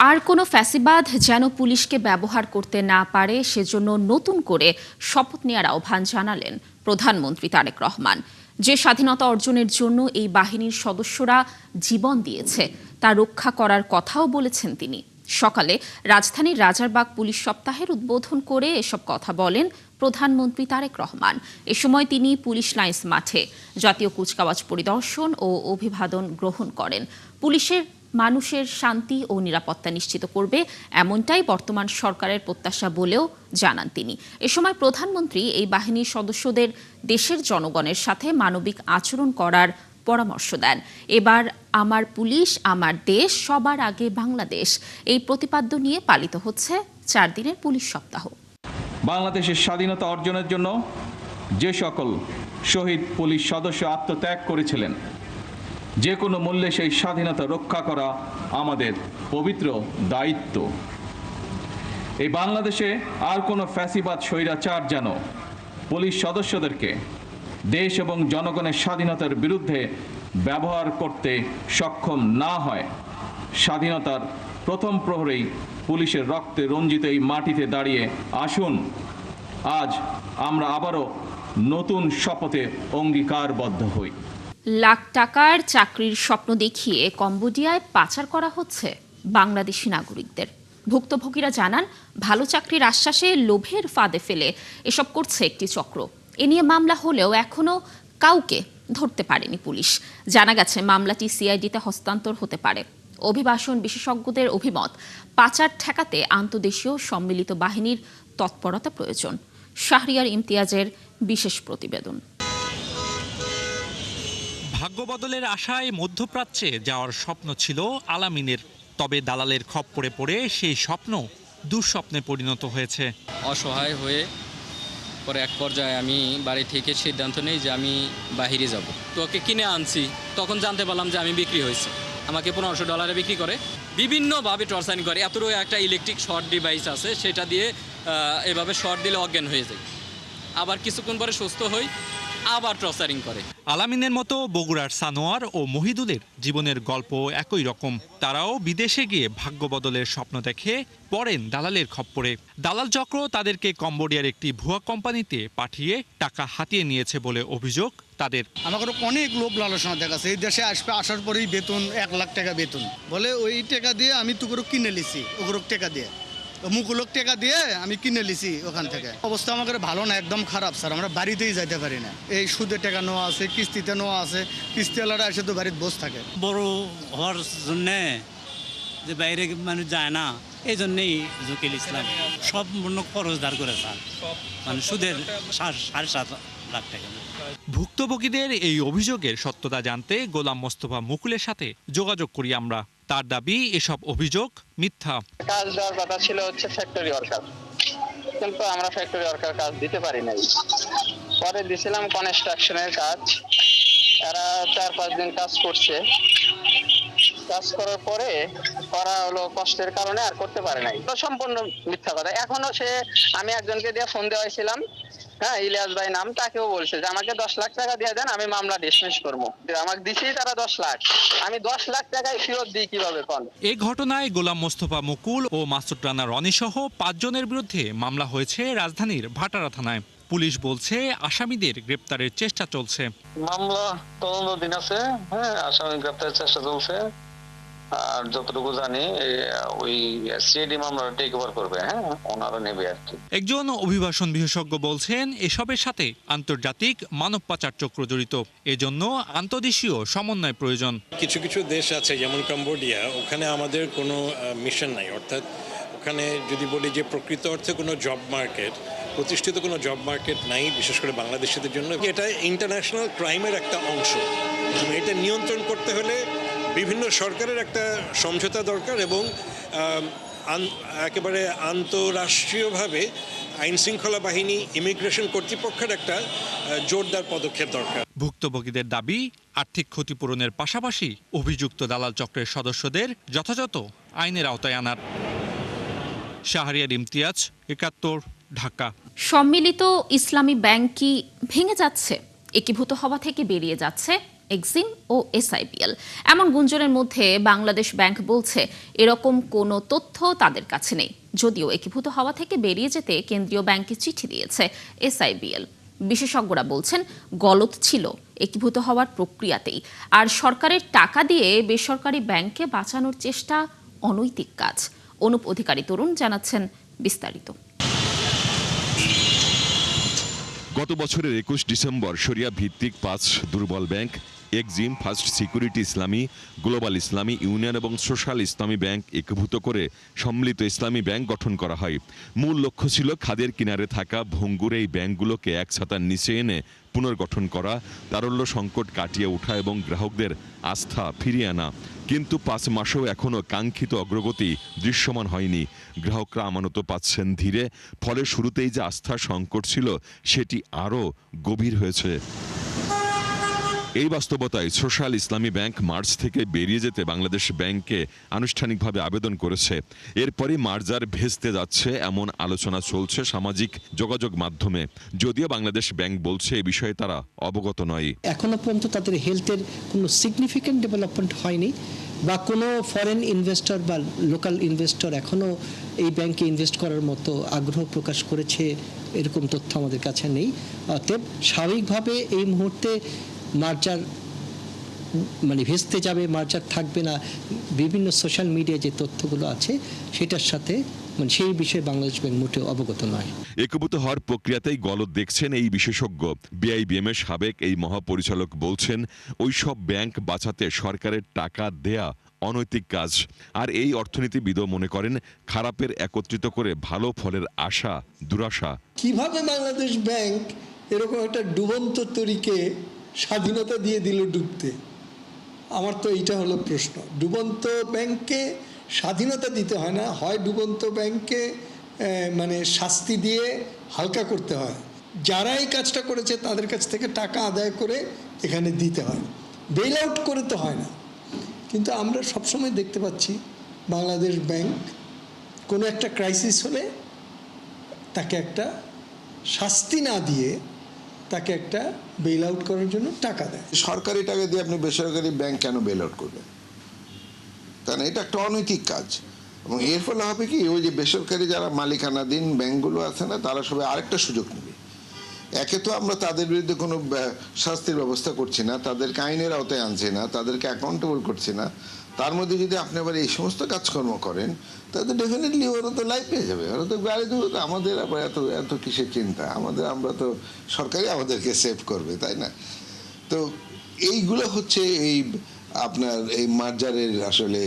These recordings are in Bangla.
আর কোনো ফ্যাসিবাদ যেন পুলিশকে ব্যবহার করতে না পারে সেজন্য নতুন করে শপথ নেওয়ার আহ্বান জানালেন প্রধানমন্ত্রী তারেক রহমান। যে স্বাধীনতা অর্জনের জন্য এই বাহিনীর সদস্যরা জীবন দিয়েছে তা রক্ষা করার কথাও বলেছেন তিনি। সকালে রাজধানীর রাজারবাগ পুলিশ সপ্তাহের উদ্বোধন করে এসব কথা বলেন প্রধানমন্ত্রী তারেক রহমান। এ সময় তিনি পুলিশ লাইন্স মাঠে জাতীয় কুচকাওয়াজ পরিদর্শন ও অভিবাদন গ্রহণ করেন। পুলিশের মানুষের শান্তি ও নিরাপত্তা নিশ্চিত করবে এমনটাই বর্তমান সরকারের প্রত্যাশা বলেও জানান তিনি। এ সময় প্রধানমন্ত্রী এই বাহিনীর সদস্যদের দেশের জনগণের সাথে মানবিক আচরণ করার পরামর্শ দেন। এবার আমার পুলিশ আমার দেশ, সবার আগে বাংলাদেশ, এই প্রতিপাদ্য নিয়ে পালিত হচ্ছে 4 দিনের পুলিশ সপ্তাহ। বাংলাদেশের স্বাধীনতা অর্জনের জন্য যে সকল শহীদ পুলিশ সদস্য আত্মত্যাগ করেছিলেন, যে কোনো মূল্যে সেই স্বাধীনতা রক্ষা করা আমাদের পবিত্র দায়িত্ব। এই বাংলাদেশে আর কোনো ফ্যাসিবাদ স্বৈরাচার যেন পুলিশ সদস্যদেরকে দেশ এবং জনগণের স্বাধীনতার বিরুদ্ধে ব্যবহার করতে সক্ষম না হয়। স্বাধীনতার প্রথম প্রহরেই পুলিশের রক্তে রঞ্জিত এই মাটিতে দাঁড়িয়ে আসুন আজ আমরা আবারও নতুন শপথে অঙ্গীকারবদ্ধ হই। লাখ টাকার চাকরির স্বপ্ন দেখিয়ে কম্বোডিয়ায় পাচার করা হচ্ছে বাংলাদেশি নাগরিকদের। ভুক্তভোগীরা জানান, ভালো চাকরির আশ্বাসে লোভের ফাঁদে ফেলে এসব করছে একটি চক্র। এ নিয়ে মামলা হলেও এখনো কাউকে ধরতে পারেনি পুলিশ। জানা গেছে মামলাটি সিআইডিতে হস্তান্তর হতে পারে। অভিবাসন বিশেষজ্ঞদের অভিমত, পাচার ঠেকাতে আন্তদেশীয় সম্মিলিত বাহিনীর তৎপরতা প্রয়োজন। শাহরিয়ার ইমতিয়াজের বিশেষ প্রতিবেদন। ভাগ্যবদলের আশায় মধ্যপ্রাচ্যে যাওয়ার স্বপ্ন ছিল আলামিনের, তবে দালালের খপ্পরে পড়ে সেই স্বপ্ন দুঃস্বপ্নে পরিণত হয়েছে। অসহায় হয়ে পরে এক পর্যায়ে আমি বাড়ি থেকে সিদ্ধান্ত নেই যে আমি বাহিরে যাব। তো ওকে কিনে আনছি, তখন জানতে পারলাম যে আমি বিক্রি হয়েছি। আমাকে $1500 বিক্রি করে, বিভিন্নভাবে টর্চারিং করে। এতটুকু একটা ইলেকট্রিক শর্ট ডিভাইস আছে, সেটা দিয়ে এভাবে শর্ট দিলে অজ্ঞান হয়ে যায়। আবার কিছুক্ষণ পরে সুস্থ হই, আবার টর্চারিং করে। আলামিনের মতো বগুড়ার সানোয়ার ও মহিদুলের জীবনের গল্প একই রকম। তারাও বিদেশে গিয়ে ভাগ্য বদলের স্বপ্ন দেখে পড়েন দালালের খপ্পরে। দালাল চক্র তাদেরকে কম্বোডিয়ার একটি ভুয়া কোম্পানিতে পাঠিয়ে টাকা হাতিয়ে নিয়েছে বলে অভিযোগ তাদের। আমাকে অনেক লোভ লালসা দেখাচ্ছে, এই দেশে আসবে, আসার পরেই বেতন 1 লাখ টাকা বেতন বলে, ওই টাকা দিয়ে আমি তুকুরক কিনে লিছি, ওগুরক টাকা দিয়ে মুকুলক টাকা দিয়ে আমি কিনে লিছি ওখান থেকে। অবস্থা আমাদের ভালো না, একদম খারাপ স্যার। আমরা বাড়িতেই যাইতে পারি না, এই সুদে টাকা নেওয়া আছে, কিস্তিতে নেওয়া আছে, কিস্তিওয়ালারা এসে তো বাড়িতে বসে থাকে। বড় হওয়ার জন্যে যে বাইরে মানুষ যায় না, এই জন্যেই জকিল ইসলাম সম্পূর্ণ খরচ ধার করে স্যার, মানে সুদের 7.5 লাখ টাকা। ভুক্তভোগীদের এই অভিযোগের সত্যতা জানতে গোলাম মোস্তফা মুকুলের সাথে যোগাযোগ করি আমরা। তার দাবি এসব অভিযোগ মিথ্যা। কাজ দেওয়ার কথা ছিল হচ্ছে ফ্যাক্টরি ওয়ার্কার, কিন্তু আমরা ফ্যাক্টরি ওয়ার্কার কাজ দিতে পারি নাই। পরে দিছিলাম কনস্ট্রাকশনের কাজ, এরা 4-5 দিন কাজ করছে। কাজ করার পরে করা হলো কষ্টের কারণে আর করতে পারে নাই। তো সম্পূর্ণ মিথ্যা কথা। এখনো আমি একজনকে দিয়ে ফোন দেওয়াইছিলাম, হ্যাঁ, ইলিয়াস ভাই নাম, তাকেও বলছে যে আমাকে 10 লাখ টাকা দিয়ে দেন, আমি মামলা ডিসমিস করবো। আমাকে দিছি তারা 10 লাখ, আমি 10 লাখ টাকায় ফেরত দিই কিভাবে কোন? এই ঘটনায় গোলাম মোস্তফা মুকুল ও মাসুদ রানা রনি সহ 5 জনের বিরুদ্ধে মামলা হয়েছে রাজধানীর ভাটারা থানায়। পুলিশ বলছে আসামিদের গ্রেপ্তারের চেষ্টা চলছে। মামলা তদন্তাধীন আছে, হ্যাঁ, আসামি গ্রেপ্তারের চেষ্টা চলছে। আর যতটুকু জানি ওই সিআইডি মামলাটা টেক ওভার করবে, হ্যাঁ, ওনারা নেবে আর কি। একজন অভিবাসন বিশেষজ্ঞ বলছেন এসবের সাথে আন্তর্জাতিক মানব পাচার চক্র জড়িত, এজন্য আন্তদেশীয় সমন্বয় প্রয়োজন। কিছু কিছু দেশ আছে যেমন কম্বোডিয়া, ওখানে আমাদের কোনো মিশন নাই, অর্থাৎ ওখানে যদি বলি যে প্রকৃত অর্থে কোনো জব মার্কেট, প্রতিষ্ঠিত কোনো জব মার্কেট নাই, বিশেষ করে বাংলাদেশিদের জন্য। এটা ইন্টারন্যাশনাল ক্রাইমের একটা অংশ। এটা নিয়ন্ত্রণ করতে হলে বিভিন্ন সরকারের একটা সমঝোতা দরকার এবং একেবারে আন্তঃরাষ্ট্রীয়ভাবে আইন শৃঙ্খলা বাহিনী, ইমিগ্রেশন কর্তৃপক্ষের একটা জোরদার পদক্ষেপ দরকার। ভুক্তভোগীদের দাবি আর্থিক ক্ষতিপূরণের পাশাপাশি অভিযুক্ত দালাল চক্রের সদস্যদের যথাযথ আইনের আওতায় আনার। শাহরিয়ার ইমতিয়াজ, 71, ঢাকা। সম্মিলিত ইসলামী ব্যাংক কি ভেঙে যাচ্ছে? একীভূত হওয়া থেকে বেরিয়ে যাচ্ছে এক্সিম ও এসআইপিএল। এমন গুঞ্জনের মধ্যে বাংলাদেশ ব্যাংক বলছে এরকম কোনো তথ্য তাদের কাছে নেই, যদিও একীভূত হওয়া থেকে বেরিয়ে যেতে কেন্দ্রীয় ব্যাংকে চিঠি দিয়েছে এসআইবিএল। বিশেষজ্ঞরা বলছেন গলদ ছিল একীভূত হওয়ার প্রক্রিয়াতেই, আর সরকারের টাকা দিয়ে বেসরকারি ব্যাংকে বাঁচানোর চেষ্টা অনৈতিক কাজ। অনুপ অধিকারী তরুণ জানাচ্ছেন বিস্তারিত। গত বছরের 21 ডিসেম্বর শরিয়া ভিত্তিক 5 দুর্বল ব্যাংক এক্সিম, ফার্স্ট সিকিউরিটি ইসলামী, গ্লোবাল ইসলামী ইউনিয়ন এবং সোশ্যাল ইসলামী ব্যাংক একীভূত করে সম্মিলিত ইসলামী ব্যাংক গঠন করা হয়। মূল লক্ষ্য ছিল খাদের কিনারে থাকা ভঙ্গুর এই ব্যাংকগুলোকে এক ছাতার নিচে এনে পুনর্গঠন করা, তারল্য সংকট কাটিয়ে ওঠা এবং গ্রাহকদের আস্থা ফিরিয়ে আনা। কিন্তু 5 মাসেও এখনও কাঙ্ক্ষিত অগ্রগতি দৃশ্যমান হয়নি। গ্রাহকরা আমানত পাচ্ছেন ধীরে, ফলে শুরুতেই যে আস্থার সংকট ছিল সেটি আরও গভীর হয়েছে। এই বাস্তবতায় সোশ্যাল ইসলামী ব্যাংক মার্চ থেকে বেরিয়ে যেতে বাংলাদেশ ব্যাংকে আনুষ্ঠানিকভাবে আবেদন করেছে। এরপরই মার্জার ভেস্তে যাচ্ছে এমন আলোচনা চলছে সামাজিক যোগাযোগ মাধ্যমে, যদিও বাংলাদেশ ব্যাংক বলছে এই বিষয়ে তারা অবগত নয়। এখনো পর্যন্ত তাদের হেলথের কোনো সিগনিফিক্যান্ট ডেভেলপমেন্ট হয়নি, বা কোনো ফরেন ইনভেস্টর বা লোকাল ইনভেস্টর এখনো এই ব্যাংকে ইনভেস্ট করার মতো আগ্রহ প্রকাশ করেছে এরকম তথ্য আমাদের কাছে নেই। অতএব স্বাভাবিকভাবে এই মুহূর্তে মার্জার ভেস্তে যাবে, মার্জার থাকবে না, বিভিন্ন সোশ্যাল মিডিয়ায় যে তথ্যগুলো আছে সেটার সাথে সেই বিষয়ে বাংলাদেশ ব্যাংক মোটেও অবগত নয়। একীভূত হওয়ার প্রক্রিয়াতেই গলদ দেখছেন এই বিশেষজ্ঞ। বিআইবিএম এর সাবেক এই মহাপরিচালক বলছেন ওই সব ব্যাংক বাঁচাতে সরকারের টাকা দেয়া অনৈতিক কাজ। আর এই অর্থনীতিবিদও মনে করেন খারাপের একত্রিত করে ভালো ফলের আশা দুরাশা। কিভাবে বাংলাদেশ ব্যাংক এরকম একটা ডুবন্ত তরীকে স্বাধীনতা দিয়ে দিল ডুবতে? আমার তো এইটা হলো প্রশ্ন। ডুবন্ত ব্যাংককে স্বাধীনতা দিতে হয় না, হয় ডুবন্ত ব্যাংককে শাস্তি দিয়ে হালকা করতে হয়। যারা এই কাজটা করেছে তাদের কাছ থেকে টাকা আদায় করে এখানে দিতে হয়, বেল আউট করে তো হয় না। কিন্তু আমরা সবসময় দেখতে পাচ্ছি বাংলাদেশ ব্যাংক কোনো একটা ক্রাইসিস হলে তাকে একটা শাস্তি না দিয়ে তাকে একটা বেল আউট করার জন্য টাকা দেয়। সরকারি টাকা দিয়ে আপনি বেসরকারি ব্যাংক কেন বেল আউট করবেন? কারণ এটা একটা অনৈতিক কাজ। এবং এর ফলে হবে কি, ওই যে বেসরকারি যারা মালিকানাধীন ব্যাংকগুলো আছে না, তারা সবাই আরেকটা সুযোগ নেবে। একে তো আমরা তাদের বিরুদ্ধে কোনো শাস্তির ব্যবস্থা করছি না, তাদেরকে আইনের আওতায় আনছি না, তাদেরকে অ্যাকাউন্টেবল করছি না। তার মধ্যে যদি আপনি আবার এই সমস্ত কাজকর্ম করেন তাহলে ডেফিনেটলি ওরা তো লাইফ পেয়ে যাবে, ওরা তো গাড়ি দেবে। আমাদের আবার এত কিসের চিন্তা? আমরা তো সরকারই আমাদেরকে সেভ করবে, তাই না? তো এইগুলো হচ্ছে আপনার এই মার্জারের আসলে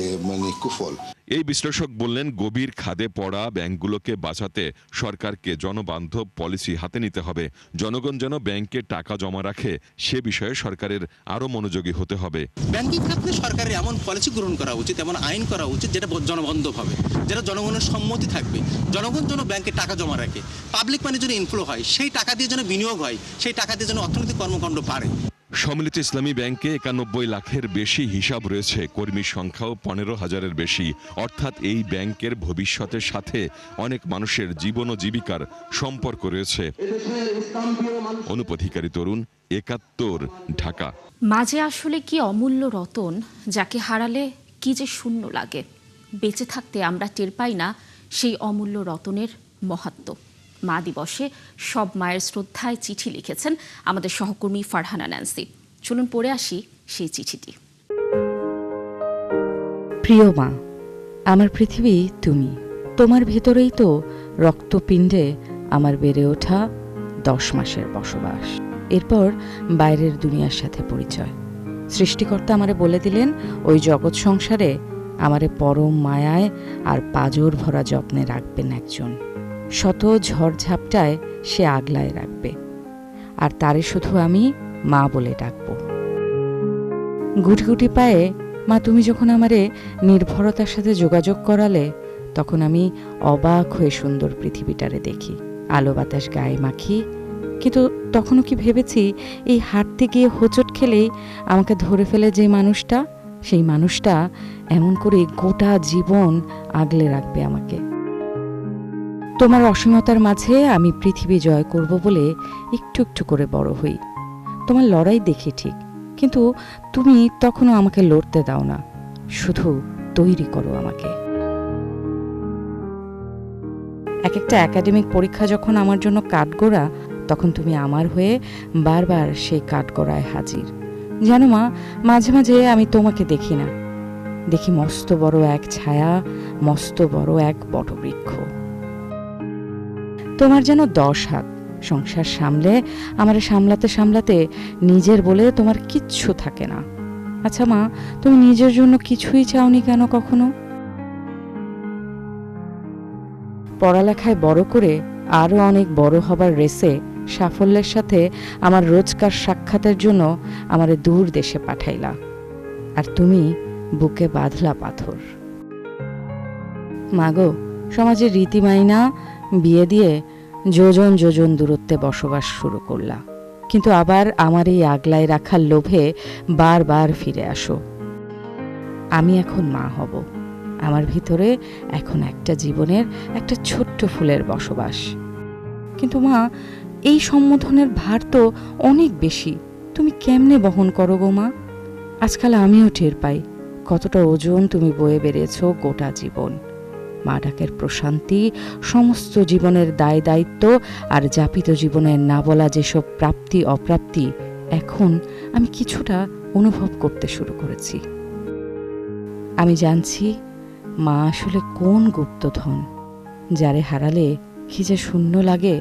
কুফল। এই বিশ্লেষক বললেন গভীর খাদে পড়া ব্যাংকগুলোকে বাঁচাতে সরকারকে জনবান্ধব পলিসি হাতে নিতে হবে। জনগণ যেন ব্যাংকে টাকা জমা রাখে সে বিষয়ে সরকারের আরো মনোযোগী হতে হবে। ব্যাংকিং খাতে সরকারের এমন পলিসি গ্রহণ করা উচিত, এমন আইন করা উচিত যেটা জনবান্ধব হবে, যেটা জনগণের সম্মতি থাকবে। জনগণ যেন ব্যাংকে টাকা জমা রাখে, পাবলিক মানি যেন ইনফ্লো হয়, সেই টাকা দিয়ে যেন বিনিয়োগ হয়, সেই টাকা দিয়ে যেন অর্থনৈতিক কর্মকাণ্ড বাড়ে। সম্মিলিত ইসলামী ব্যাংকে 91 লাখের বেশি হিসাব রয়েছে, কর্মীর সংখ্যাও 15,000-এর বেশি। অর্থাৎ এই ব্যাংকের ভবিষ্যতের সাথে অনেক মানুষের জীবন ও জীবিকার সম্পর্ক রয়েছে। অনুপ অধিকারী তরুণ, 71, ঢাকা। মাঝে আসলে কি অমূল্য রতন, যাকে হারালে কি যে শূন্য লাগে। বেঁচে থাকতে আমরা টের পাই না সেই অমূল্য রতনের মাহাত্ম্য। মা দিবসে সব মায়ের শ্রদ্ধায় চিঠি লিখেছেন আমাদের সহকর্মী ফারহানা ন্যান্সি। চলুন পড়ে আসি সেই চিঠিটি। প্রিয় মা, আমার পৃথিবী তুমি। তোমার ভেতরেই তো রক্তপিণ্ডে আমার বেড়ে ওঠা 10 মাসের বসবাস। এরপর বাইরের দুনিয়ার সাথে পরিচয়। সৃষ্টিকর্তা আমারে বলে দিলেন ওই জগৎ সংসারে আমারে পরম মায়ায় আর পাজর ভরা যত্নে রাখবেন একজন। শত ঝড়ঝাপটায় সে আগলায় রাখবে, আর তারে শুধু আমি মা বলে ডাকব। গুটি পায়ে মা তুমি যখন আমারে নির্ভরতার সাথে যোগাযোগ করালে, তখন আমি অবাক হয়ে সুন্দর পৃথিবীটারে দেখি, আলো বাতাস গায়ে মাখি। কিন্তু তখনও কি ভেবেছি এই হাঁটতে গিয়ে হোঁচট খেলেই আমাকে ধরে ফেলে যে মানুষটা, সেই মানুষটা এমন করে গোটা জীবন আগলে রাখবে আমাকে। তোমার অসীমতার মাঝে আমি পৃথিবী জয় করব বলে একটু একটু করে বড় হই। তোমার লড়াই দেখি ঠিক, কিন্তু তুমি তখনও আমাকে লড়তে দাও না, শুধু তৈরি করো আমাকে। এক একটা একাডেমিক পরীক্ষা যখন আমার জন্য কাঠগড়া, তখন তুমি আমার হয়ে বারবার সেই কাঠগড়ায় হাজির। জানো মা, মাঝে মাঝে আমি তোমাকে দেখি না, দেখি মস্ত বড় এক ছায়া, মস্ত বড় এক বটবৃক্ষ। তোমার যেন 10 হাত, সংসার সামলে আমারে সামলাতে সামলাতে নিজের বলে তোমার কিচ্ছু থাকে না। আচ্ছা মা, তুমি নিজের জন্য কিছুই চাওনি কেন কখনো? পড়ালেখায় বড় করে আরও অনেক বড় হবার রেসে সাফল্যের সাথে আমার রোজকার সাক্ষাতের জন্য আমারে দূর দেশে পাঠাইলা, আর তুমি বুকে বাঁধলা পাথর। মাগো, সমাজের রীতিমাইনা বিয়ে দিয়ে যোজন যোজন দূরত্বে বসবাস শুরু করলা, কিন্তু আবার আমার এই আগলায় রাখার লোভে বারবার ফিরে আসো। আমি এখন মা হব, আমার ভিতরে এখন একটা জীবনের একটা ছোট্ট ফুলের বসবাস। কিন্তু মা, এই সম্বোধনের ভার তো অনেক বেশি, তুমি কেমনে বহন করো গো মা? আজকাল আমিও টের পাই কতটা ওজন তুমি বয়ে বেড়েছ গোটা জীবন। মা ডাকের প্রশান্তি, সমস্ত জীবনের দায় দায়িত্ব আর যাপিত জীবনের না বলা যেসব প্রাপ্তি অপ্রাপ্তি এখন আমি কিছুটা অনুভব করতে শুরু করেছি। আমি জানছি মা আসলে কোন গুপ্তধন, যারে হারালে কি যে শূন্য লাগে,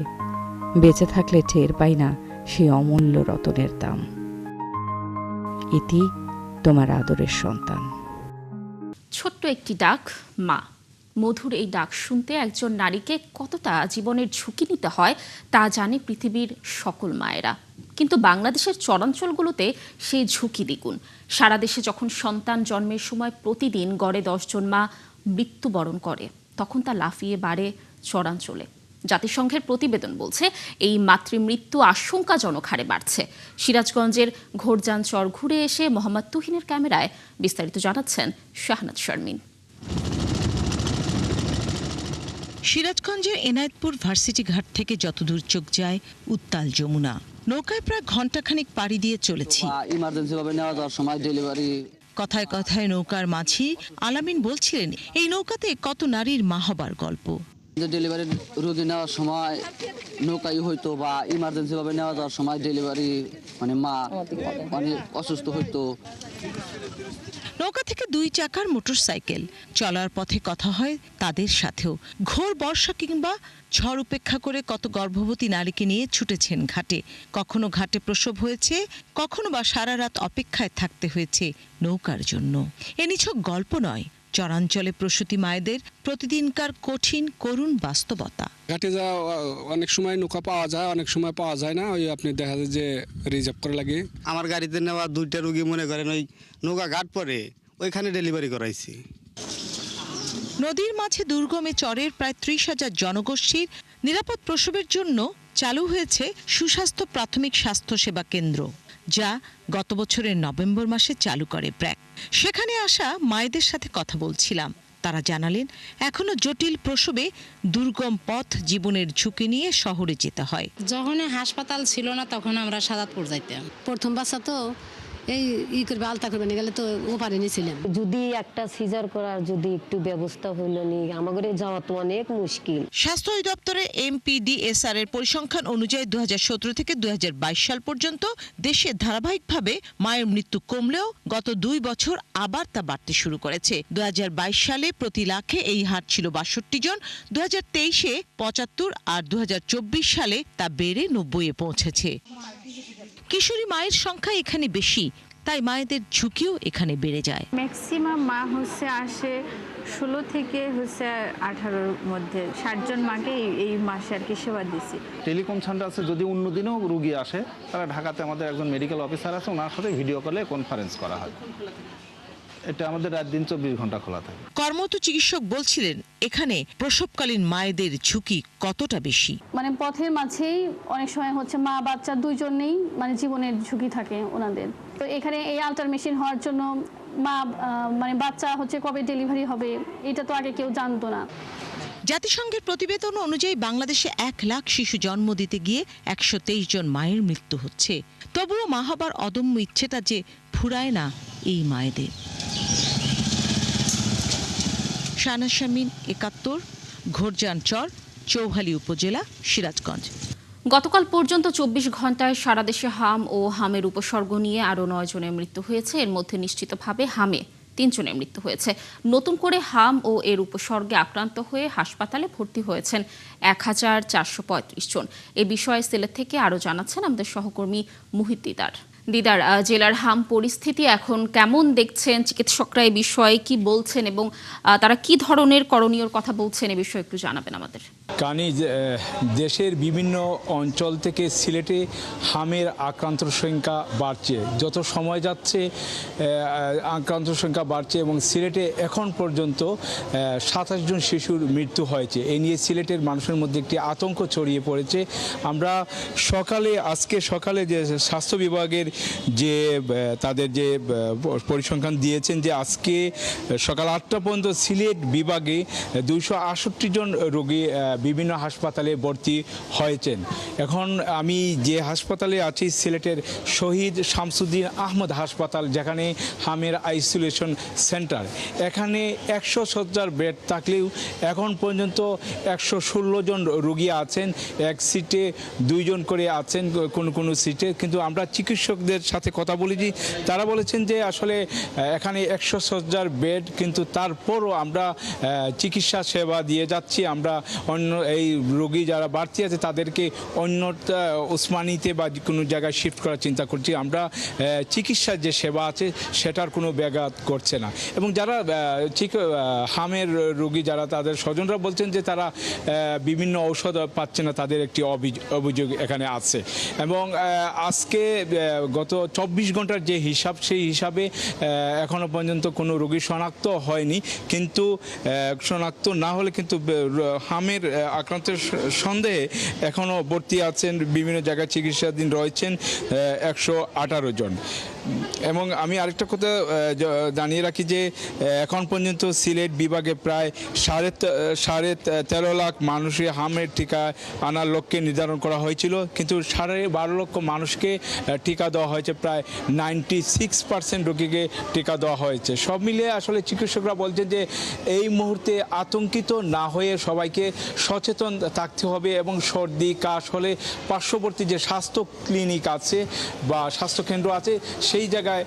বেঁচে থাকলে টের পাই না সেই অমূল্য রতনের দাম। ইতি তোমার আদরের সন্তান। ছোট্ট একটি ডাক, মা। মধুর এই ডাক শুনতে একজন নারীকে কতটা জীবনের ঝুঁকি নিতে হয় তা জানে পৃথিবীর সকল মায়েরা, কিন্তু বাংলাদেশের চরাঞ্চলগুলোতে সেই ঝুঁকি দ্বিগুণ। সারা দেশে যখন সন্তান জন্মের সময় প্রতিদিন গড়ে 10 জন মা মৃত্যুবরণ করে, তখন তা লাফিয়ে বাড়ে চরাঞ্চলে। জাতিসংঘের প্রতিবেদন বলছে এই মাতৃমৃত্যু আশঙ্কাজনক হারে বাড়ছে। সিরাজগঞ্জের ঘোরজান চর ঘুরে এসে মোহাম্মদ তুহিনের ক্যামেরায় বিস্তারিত জানাচ্ছেন শাহনাজ শারমিন। সিরাজগঞ্জের এনায়েতপুর ভার্সিটি ঘাট থেকে যতদূর চোখ যায় উত্তাল যমুনা। নৌকায় প্রায় ঘণ্টাখানিক পাড়ি দিয়ে চলেছি। ইমার্জেন্সি ভাবে নেওয়া যাওয়ার সময় ডেলিভারি। কথায় কথায় নৌকার মাঝি আলামিন বলছিলেন এই নৌকাতে কত নারীর মা হবার গল্প। ডেলিভারি রোগী নেওয়ার সময় নৌকাই হইতো, বা ইমার্জেন্সি ভাবে নেওয়া যাওয়ার সময় ডেলিভারি মা অনেক অসুস্থ হইতো। নৌকা থেকে 2 চাকার মোটরসাইকেল চলার পথে কথা হয় তাদের সাথেও। ঘোর বর্ষা কিংবা ঝড় উপেক্ষা করে কত গর্ভবতী নারীকে নিয়ে ছুটেছেন ঘাটে। কখনো ঘাটে প্রসব হয়েছে, কখনো বা সারা রাত অপেক্ষায় থাকতে হয়েছে নৌকার জন্য। এ নিছক গল্প নয়, চরাঞ্চলে প্রসূতি মায়েদের প্রতিদিনকার কঠিন করুণ বাস্তবতা। ঘাটে যাওয়া অনেক সময় নৌকা পাওয়া যায়, অনেক সময় পাওয়া যায় না। ওই আপনি দেখা যায় যে রিজার্ভ করে লাগে। আমার গাড়িতে নেওয়া 2টা রোগী মনে করেন ওই নৌকা ঘাট পরে ওইখানে ডেলিভারি করাইছি। নদীর মাঝে দুর্গমে চরের প্রায় 30,000 জনগোষ্ঠীর নিরাপদ প্রসবের জন্য চালু হয়েছে সুস্বাস্থ্য প্রাথমিক স্বাস্থ্য সেবা কেন্দ্র, যা গত বছরের নভেম্বর মাসে চালু করে প্র্যাক। সেখানে আসা মায়েদের সাথে কথা বলছিলাম, তারা জানালেন এখনো জটিল প্রসবে দুর্গম পথ জীবনের ঝুঁকি নিয়ে শহরে যেতে হয়। যখন হাসপাতাল ছিল না তখন আমরা সাদাতপুর যাইতাম। প্রথম বাচ্চা তো এই করবে আলতা করবে না গেলে তো ওপারে নিয়েছিলাম। যদি একটা সিজার করার যদি একটু ব্যবস্থা হইল নি, আমাদের যাওয়া তো অনেক মুশকিল। স্বাস্থ্য অধিদপ্তরের MPDSR এর পরিসংখ্যান অনুযায়ী 2017 থেকে 2022 সাল পর্যন্ত দেশে ধারাবাহিকভাবে মায়ের মৃত্যু কমলেও গত 2 বছর আবার তা বাড়তে শুরু করেছে। 2022 সালে প্রতি লাখে এই হার ছিল 62 জন, 2023-এ 75 আর 2024 সালে তা বেড়ে 90-এ পৌঁছেছে। কিশোরী মায়ের সংখ্যা এখানে বেশি, তাই মায়েদের ঝুঁকিও এখানে বেড়ে যায়। ম্যাক্সিমাম মা আসে 16 থেকে 18-র মধ্যে। 60 জন মাকে এই মাসে আর কি সেবা দিচ্ছি। টেলিকম সেন্টার আছে, যদি অন্য দিনেও রোগী আসে তারা ঢাকাতে আমাদের একজন মেডিকেল অফিসার আছে, ওনার সাথে ভিডিও কলে কনফারেন্স করা হয়। এটা আমাদের রাত দিন 24 ঘন্টা খোলা থাকে। কর্মরত চিকিৎসক বলছিলেন এখানে প্রসবকালীন মায়েদের ঝুঁকি কতটা বেশি। পথের মাঝেই অনেক সময় মা বাচ্চা দুইজনেই জীবনের ঝুঁকি থাকে ওনাদের। তো এখানে এই আল্ট্রা মেশিন হওয়ার জন্য মা বাচ্চা কবে ডেলিভারি হবে এটা তো আগে কেউ জানতো না। জাতিসংঘের প্রতিবেদন অনুযায়ী বাংলাদেশে 1 লাখ শিশু জন্ম দিতে গিয়ে 123 জন মায়ের মৃত্যু হচ্ছে। তবুও মা হবার অদম্য ইচ্ছেটা যে ফুরায় না এই মায়েদের। শাহনাজ শারমিন, 71, ঘোরজানচর, চৌহালি উপজেলা, সিরাজগঞ্জ। গতকাল পর্যন্ত 24 ঘন্টায় সারা দেশে হাম ও হামের উপসর্গ নিয়ে আরও 9 জনের মৃত্যু হয়েছে। এর মধ্যে নিশ্চিতভাবে হামে 3 জনের মৃত্যু হয়েছে। নতুন করে হাম ও এর উপসর্গে আক্রান্ত হয়ে হাসপাতালে ভর্তি হয়েছেন 1435 জন। এ বিষয়ে সিলেট থেকে আরও জানাচ্ছেন আমাদের সহকর্মী মুহিত দিদার। জেলার হাম পরিস্থিতি এখন কেমন দেখছেন? চিকিৎসকরা এই বিষয়ে কি বলছেন এবং তারা কি ধরনের করণীয়র কথা বলছেন, এ বিষয়ে একটু জানাবেন আমাদের। কানিজ, দেশের বিভিন্ন অঞ্চল থেকে সিলেটে হামের আক্রান্তর সংখ্যা বাড়ছে। যত সময় যাচ্ছে আক্রান্তর সংখ্যা বাড়ছে এবং সিলেটে এখন পর্যন্ত 27 জন শিশুর মৃত্যু হয়েছে। এ নিয়ে সিলেটের মানুষের মধ্যে একটি আতঙ্ক ছড়িয়ে পড়েছে। আমরা আজকে সকালে যে স্বাস্থ্য বিভাগের যে তাদের যে পরিসংখ্যান দিয়েছেন যে আজকে সকাল 8টা পর্যন্ত সিলেট বিভাগে 268 জন রোগী বিভিন্ন হাসপাতালে ভর্তি হয়েছেন। এখন আমি যে হাসপাতালে আছি সিলেটের শহীদ শামসুদ্দিন আহমদ হাসপাতাল, যেখানে হামের আইসোলেশন সেন্টার, এখানে 100 শয্যার বেড থাকলেও এখন পর্যন্ত 116 জন রোগী আছেন। এক সিটে 2 জন করে আছেন কোনো সিটে। কিন্তু আমরা চিকিৎসকদের সাথে কথা বলেছি, তারা বলেছেন যে আসলে এখানে 100 শয্যার বেড, কিন্তু তারপরও আমরা চিকিৎসা সেবা দিয়ে যাচ্ছি। আমরা অন্য এই রোগী যারা বাড়তি আছে তাদেরকে অন্য ওসমানীতে বা কোনো জায়গায় শিফট করার চিন্তা করছি। আমরা চিকিৎসার যে সেবা আছে সেটার কোনো ব্যাঘাত করছে না। এবং যারা হামের রোগী যারা, তাদের স্বজনরা বলছেন যে তারা বিভিন্ন ঔষধ পাচ্ছে না, তাদের একটি অভিযোগ এখানে আছে। এবং আজকে গত 24 ঘন্টার যে হিসাব, সেই হিসাবে এখনো পর্যন্ত কোনো রোগী শনাক্ত হয়নি। কিন্তু শনাক্ত না হলে কিন্তু হামের আক্রান্তের সন্দেহে এখনও ভর্তি আছেন, বিভিন্ন জায়গায় চিকিৎসাধীন রয়েছেন 118 জন। এবং আমি আরেকটা কথা জানিয়ে রাখি যে এখন পর্যন্ত সিলেট বিভাগে প্রায় 13.5 লাখ মানুষের হামের টিকা আনার লক্ষ্যে নির্ধারণ করা হয়েছিল, কিন্তু 12.5 লক্ষ মানুষকে টিকা দেওয়া হয়েছে। প্রায় 96% রোগীকে টিকা দেওয়া হয়েছে। সব মিলিয়ে আসলে চিকিৎসকরা বলছেন যে এই মুহূর্তে আতঙ্কিত না হয়ে সবাইকে সচেতন থাকতে হবে এবং সর্দি কাশ হলে পার্শ্ববর্তী যে স্বাস্থ্য ক্লিনিক আছে বা স্বাস্থ্যকেন্দ্র আছে সেই জায়গায়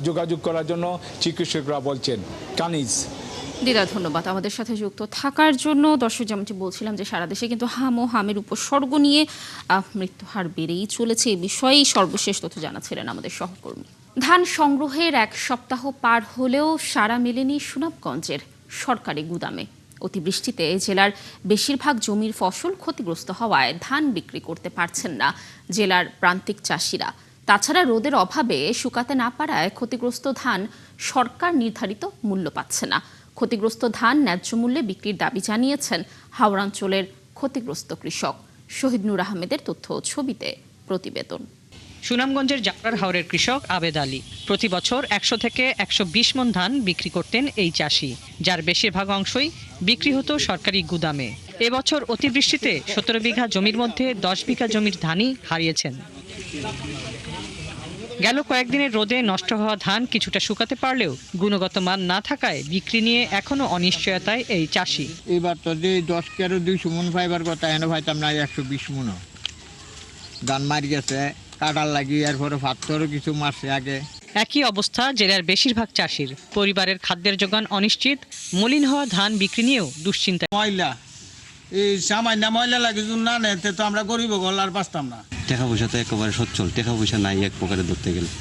যোগাযোগ করার জন্য চিকিৎসকরা বলছেন। কানিজ, দিদা, ধন্যবাদ আমাদের সাথে যুক্ত থাকার জন্য। দর্শক, যেমনটি বলছিলাম যে সারা দেশে কিন্তু হাম ও হামের উপসর্গ নিয়ে মৃত্যু হার বেড়েই চলেছে। এই বিষয়েই সর্বশেষ তথ্য জানাচ্ছিলেন আমাদের সহকর্মী। ধান সংগ্রহের 1 সপ্তাহ পার হলেও সাড়া মেলেনি সুনামগঞ্জের সরকারি গুদামে। অতিবৃষ্টিতে জেলার বেশিরভাগ জমির ফসল ক্ষতিগ্রস্ত হওয়ায় ধান বিক্রি করতে পারছেন না জেলার প্রান্তিক চাষিরা। তাছাড়া রোদের অভাবে শুকাতে না পারায় ক্ষতিগ্রস্ত ধান সরকার নির্ধারিত মূল্য পাচ্ছে না। ক্ষতিগ্রস্ত ধান ন্যায্য মূল্যে বিক্রির দাবি জানিয়েছেন হাওড়াঞ্চলের ক্ষতিগ্রস্ত কৃষক। শহীদ নূর আহমেদের তথ্য ও ছবিতে প্রতিবেদন। সুনামগঞ্জের জাকরার হাওরের কৃষক আবেদ আলী প্রতি বছর 100 থেকে 120 মণ ধান বিক্রি করতেন এই চাষি, যার বেশিরভাগ অংশই বিক্রি হতো সরকারি গুদামে। এবছর অতিবৃষ্টিতে 17 বিঘা জমির মধ্যে 10 বিঘা জমির ধানই হারিয়েছেন। গেল কয়েকদিনের রোদে নষ্ট হওয়া ধান কিছুটা শুকাতে পারলেও গুণগত মান না থাকায় বিক্রি নিয়ে এখনো অনিশ্চয়তায় এই চাষি। এবার তো যে 10 কেরো 200 মণ পাইবার কথা, এনে পাইতাম না 120 মণ। ধান মারি গেছে, কাটার লাগি, এরপরে ফাত্তরও কিছু মারছে আগে। একই অবস্থা জেলার বেশিরভাগ চাষির। পরিবারের খাদ্যের যোগান অনিশ্চিত, মলিন হওয়া ধান বিক্রি নিয়েও দুশ্চিন্তা। ময়লা, এই সামান্য ময়লা লাগে না নেতে তো আমরা গরিব গলার বাঁচতাম না। টাকা পয়সা তো একেবারে সচ্ছল, টাকা পয়সা নাই এক প্রকারে ধরতে গেলে।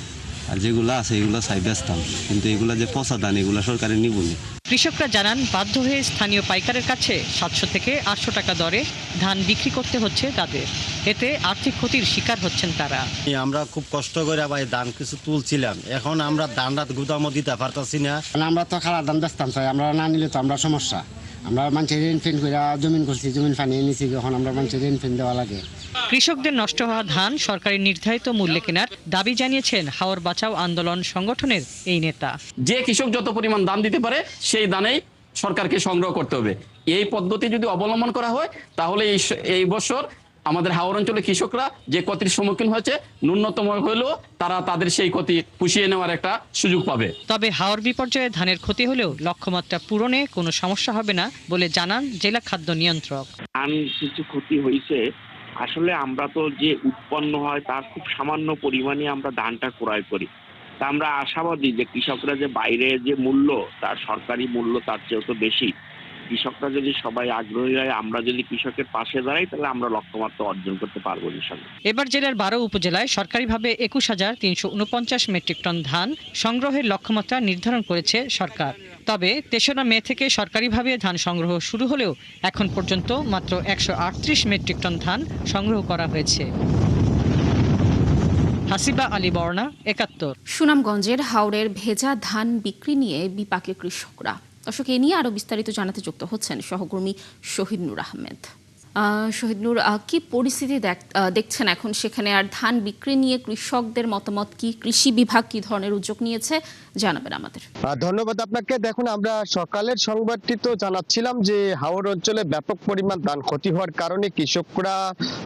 আর যেগুলো আছে এগুলো চাই বেচতাম, কিন্তু এগুলো যে পচা ধান এগুলো সরকারের নিবনি। কৃষকরা জানান বাধ্য হয়ে স্থানীয় পাইকারের কাছে 700 থেকে 800 টাকা দরে ধান বিক্রি করতে হচ্ছে তাদের। এতে আর্থিক ক্ষতির শিকার হচ্ছেন তারা। আমরা খুব কষ্ট করে ভাই ধান কিছু তুলছিলাম, এখন আমরা ধান রাত গুদামও দিতে পারতাছি না। আমরা তো খারাপ ধান বেচতাম চাই, আমরা না নিলে তো আমরা সমস্যা। আমরা মানুষের ঋণ ফিন করে জমিন করছি, জমিন ফানিয়ে নিছি, এখন আমরা মানুষের ঋণ ফিন দেওয়া লাগে। কৃষকদের নষ্ট হওয়া ধান সরকারি নির্ধারিত মূল্যে কেনার দাবি জানিয়েছেন হাওর বাঁচাও আন্দোলন সংগঠনের এই নেতা। যে কৃষক যত পরিমাণ দাম দিতে পারে সেই দানেই সরকারকে সংগ্রহ করতে হবে। এই পদ্ধতি যদি অবলম্বন করা হয় তাহলে এই বছর আমাদের হাওর অঞ্চলে কৃষকরা যে ক্ষতির সম্মুখীন হয়েছে ন্যূনতম হলেও তারা তাদের সেই ক্ষতি পুষিয়ে নেওয়ার একটা সুযোগ পাবে। তবে হাওর বিপর্যয়ে ধানের ক্ষতি হলেও লক্ষ্যমাত্রা পূরণে কোনো সমস্যা হবে না বলে জানান জেলা খাদ্য নিয়ন্ত্রক। ধান কিছু ক্ষতি হয়েছে, আসলে আমরা তো যে উৎপন্ন হয় তার খুব সামান্য পরিমাণে আমরা ধানটা ক্রয় করি। তা আমরা আশাবাদী যে কৃষকরা যে বাইরে যে মূল্য, তার সরকারি মূল্য তার চেয়েও তো বেশি। কৃষকরা যদি সবাই আগ্রহী হয়, আমরা যদি কৃষকের পাশে দাঁড়াই, তাহলে আমরা লক্ষ্যমাত্রা অর্জন করতে পারবো ইনশাআল্লাহ। এবার জেলার 12 উপজেলায় সরকারিভাবে 21,349 মেট্রিক টন ধান সংগ্রহের লক্ষ্যমাত্রা নির্ধারণ করেছে সরকার। তবে 3রা মে থেকে সরকারিভাবে ধান সংগ্রহ শুরু হলেও এখন পর্যন্ত মাত্র 138 মেট্রিক টন ধান সংগ্রহ করা হয়েছে। হাসিবা আলী বর্ণা, 71। সুনামগঞ্জের হাওরের ভেজা ধান বিক্রি নিয়ে বিপাকে কৃষকরা। দর্শক, এ নিয়ে আরো বিস্তারিত জানাতে যুক্ত হচ্ছেন সহকর্মী শহীদ নূর আহমেদ। শহীদ নূর, কি পরিস্থিতি দেখছেন এখন সেখানে, আর ধান বিক্রি নিয়ে কৃষকদের মতামত কি? কৃষি বিভাগ কি ধরনের উদ্যোগ নিয়েছে জানাবেন আমাদের। ধন্যবাদ আপনাকে। দেখুন, আমরা সকালের সংবাদটি তো জানাচ্ছিলাম যে হাওর অঞ্চলে ব্যাপক পরিমাণ ধান ক্ষতি হওয়ার কারণে কৃষকরা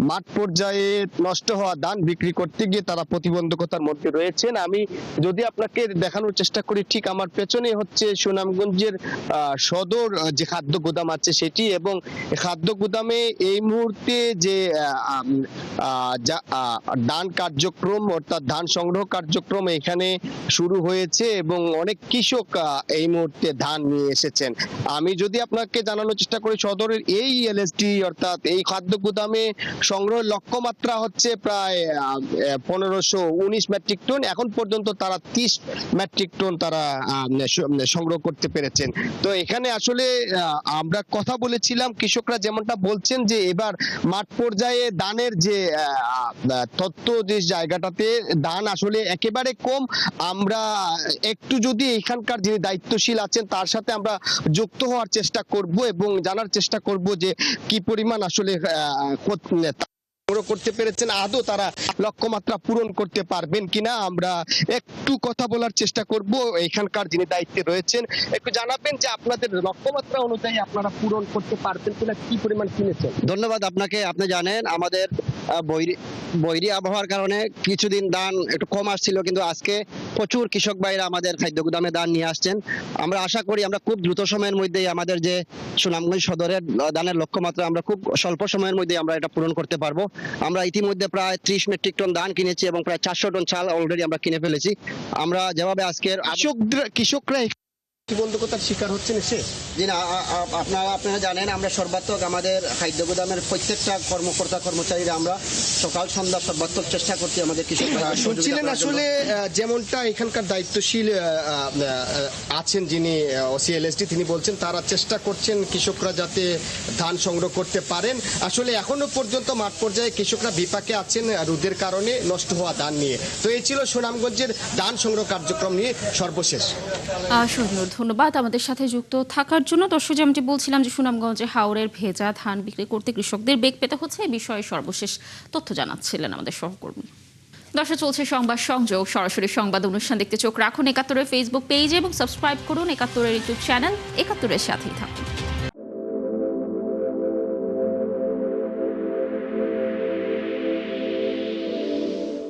মাঠ পর্যায়ে নষ্ট হওয়া ধান বিক্রি করতে গিয়ে তারা প্রতিবন্ধকতার মধ্যে রয়েছেন। আমি যদি আপনাকে দেখানোর চেষ্টা করি, ঠিক আমার পেছনে হচ্ছে সুনামগঞ্জের সদর যে খাদ্য গুদাম আছে সেটি, এবং খাদ্য গুদামে এই মুহূর্তে যে ধান কার্যক্রম অর্থাৎ ধান সংগ্রহ কার্যক্রম এখানে শুরু হয়েছে এবং অনেক কৃষক এই মুহূর্তে ধান নিয়ে এসেছেন। আমি যদি আপনাকে জানানোর চেষ্টা করি, সদরের এই এলএসডি অর্থাৎ এই খাদ্য গুদামে সংগ্রহের লক্ষ্যমাত্রা হচ্ছে প্রায় 1519 মেট্রিক টন। এখন পর্যন্ত তারা 30 মেট্রিক টন তারা সংগ্রহ করতে পেরেছেন। তো এখানে আসলে আমরা কথা বলেছিলাম, কৃষকরা যেমনটা বলছেন যে এবার মাঠ পর্যায়ে ধানের যে তথ্য, যে জায়গাটাতে ধান আসলে একেবারে কম, আমরা একটু যদি এখানকার যিনি দায়িত্বশীল আছেন তার সাথে আমরা যুক্ত হওয়ার চেষ্টা করব এবং জানার চেষ্টা করব যে কি পরিমাণ আসলে করতে পেরেছেন, আদৌ তারা লক্ষ্যমাত্রা পূরণ করতে পারবেন কিনা আমরা একটু কথা বলার চেষ্টা করব। এখানকার যিনি দায়িত্বে রয়েছেন একটু জানাবেন যে আপনাদের লক্ষ্যমাত্রা অনুযায়ী আপনারা পূরণ করতে পারবেন কিনা, কি পরিমাণ কিনেছেন? ধন্যবাদ আপনাকে। আপনি জানেন আমাদের বৈরী আবহাওয়ার কারণে কিছুদিন ধান একটু কম আসছিল, কিন্তু আজকে প্রচুর কৃষক ভাইরা আমাদের খাদ্য গুদামে ধান নিয়ে আসছেন। আমরা আশা করি আমরা খুব দ্রুত সময়ের মধ্যেই আমাদের যে সুনামগঞ্জ সদরের ধানের লক্ষ্যমাত্রা আমরা খুব স্বল্প সময়ের মধ্যে আমরা এটা পূরণ করতে পারবো। আমরা ইতিমধ্যে প্রায় 30 মেট্রিক টন ধান কিনেছি এবং প্রায় 400 টন চাল অলরেডি আমরা কিনে ফেলেছি। আমরা যেভাবে আজকের কৃষকরা প্রতিবন্ধকতার শিকার হচ্ছেন এসে, জি না, আপনারা জানেন আমরা সর্বাত্মক আমাদের খাদ্য গুদামের প্রত্যেকটা কর্মকর্তা কর্মচারীরা আমরা সকাল সন্ধ্যা সর্বাত্মক চেষ্টা করছি আমাদের কৃষকরা। শুনছিলেন আসলে যেমনটা এখানকার দায়িত্বশীল আছেন যিনি ওসিএলএসডি, তিনি বলছেন তারা চেষ্টা করছেন কৃষকরা যাতে ধান সংগ্রহ করতে পারেন। আসলে এখনো পর্যন্ত মাঠ পর্যায়ে কৃষকরা বিপাকে আছেন রোদের কারণে নষ্ট হওয়া ধান নিয়ে। তো এই ছিল সুনামগঞ্জের ধান সংগ্রহ কার্যক্রম নিয়ে সর্বশেষ। ধন্যবাদ আমাদের সাথে যুক্ত থাকার জন্য। দর্শক, যেমনটি বলছিলাম যে সুনামগঞ্জে হাওরের ভেজা ধান বিক্রি করতে কৃষকদের বেগ পেতে হচ্ছে, এই বিষয়ে সর্বশেষ তথ্য জানাচ্ছিলেন আমাদের সহকর্মী। দর্শক, চলছে সংবাদ সংযোগ। সরাসরি সংবাদ অনুষ্ঠান দেখতে চোখ রাখুন ৭১-এর ফেসবুক পেজে এবং সাবস্ক্রাইব করুন ৭১-এর ইউটিউব চ্যানেল। ৭১-এর সাথেই থাকুন।